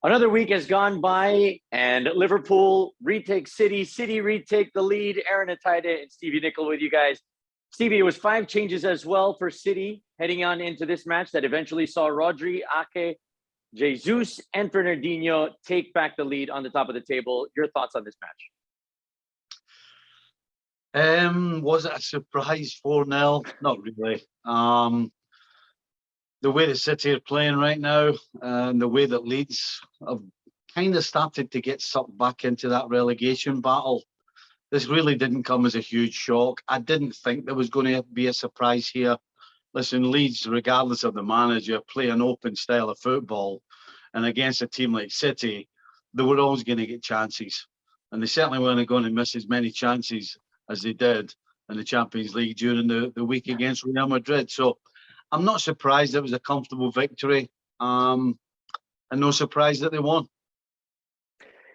Another week has gone by, and Liverpool retake City. City retake the lead. Aaron Atayde and Stevie Nicol with you guys. Stevie, it was 5 changes as well for City heading on into this match that eventually saw Rodri, Ake, Jesus, and Fernandinho take back the lead on the top of the table. Your thoughts on this match? Was it a surprise 4-0? Not really. The way that City are playing right now, and the way that Leeds have kind of started to get sucked back into that relegation battle, this really didn't come as a huge shock. I didn't think there was going to be a surprise here. Listen, Leeds, regardless of the manager, play an open style of football, and against a team like City, they were always going to get chances, and they certainly weren't going to miss as many chances as they did in the Champions League during the week against Real Madrid. So I'm not surprised it was a comfortable victory, and no surprise that they won.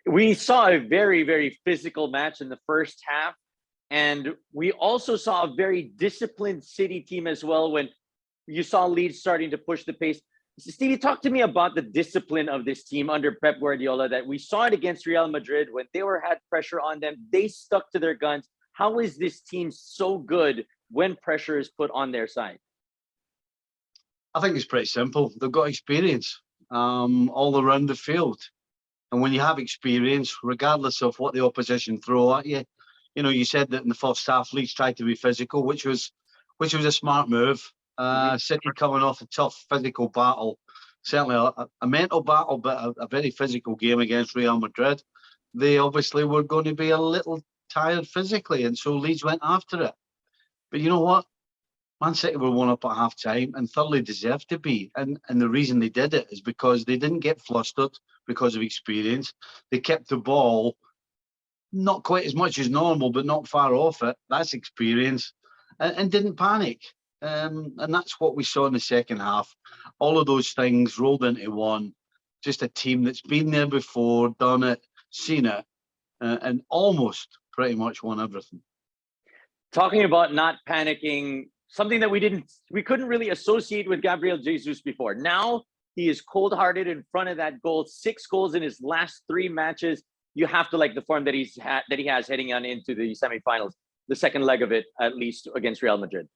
We saw a very, very physical match in the first half, and we also saw a very disciplined City team as well when you saw Leeds starting to push the pace. Stevie, talk to me about the discipline of this team under Pep Guardiola, that we saw it against Real Madrid when they had pressure on them. They stuck to their guns. How is this team so good when pressure is put on their side? I think it's pretty simple. They've got experience all around the field. And when you have experience, regardless of what the opposition throw at you, you know, you said that in the first half, Leeds tried to be physical, which was a smart move. City coming off a tough physical battle, certainly a mental battle, but a very physical game against Real Madrid. They obviously were going to be a little tired physically, and so Leeds went after it. But you know what? Man City were 1-up at half-time and thoroughly deserved to be. And the reason they did it is because they didn't get flustered because of experience. They kept the ball not quite as much as normal, but not far off it. That's experience. And didn't panic. And that's what we saw in the second half. All of those things rolled into one. Just a team that's been there before, done it, seen it, and almost pretty much won everything. Talking about not panicking, something that we couldn't really associate with Gabriel Jesus before. Now he is cold-hearted in front of that goal. 6 goals in his last 3 matches. You have to like the form that he has heading on into the semifinals, the second leg of it, at least against Real Madrid.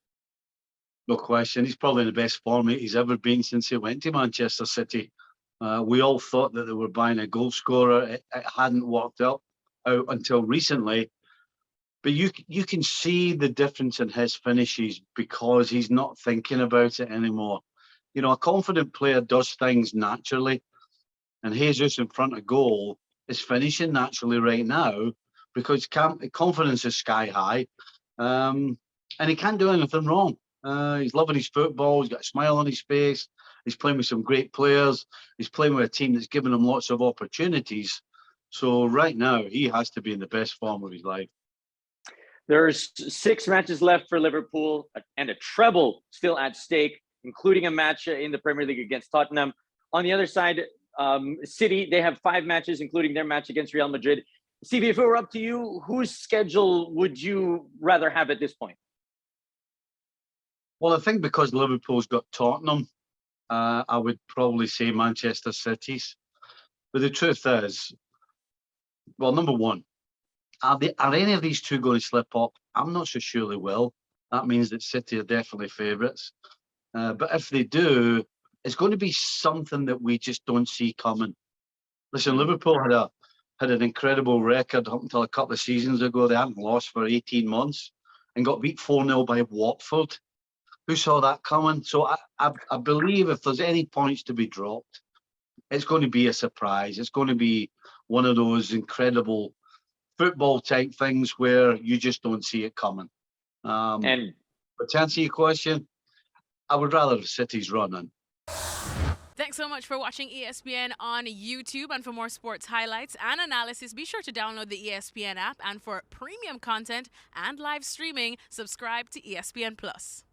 No question. He's probably in the best form he's ever been since he went to Manchester City. We all thought that they were buying a goal scorer. It hadn't worked out until recently. But you can see the difference in his finishes because he's not thinking about it anymore. You know, a confident player does things naturally. And Jesus in front of goal is finishing naturally right now because confidence is sky high. And he can't do anything wrong. He's loving his football. He's got a smile on his face. He's playing with some great players. He's playing with a team that's given him lots of opportunities. So right now, he has to be in the best form of his life. There's 6 matches left for Liverpool and a treble still at stake, including a match in the Premier League against Tottenham. On the other side, City, they have 5 matches, including their match against Real Madrid. Stevie, if it were up to you, whose schedule would you rather have at this point? Well, I think because Liverpool's got Tottenham, I would probably say Manchester City's. But the truth is, well, number one, are any of these two going to slip up? I'm not so sure they will. That means that City are definitely favourites. But if they do, it's going to be something that we just don't see coming. Listen, Liverpool had an incredible record up until a couple of seasons ago. They hadn't lost for 18 months and got beat 4-0 by Watford. Who saw that coming? So I believe if there's any points to be dropped, it's going to be a surprise. It's going to be one of those incredible football type things where you just don't see it coming. But to answer your question, I would rather the City's running. Thanks so much for watching ESPN on YouTube. And for more sports highlights and analysis, be sure to download the ESPN app. And for premium content and live streaming, subscribe to ESPN Plus.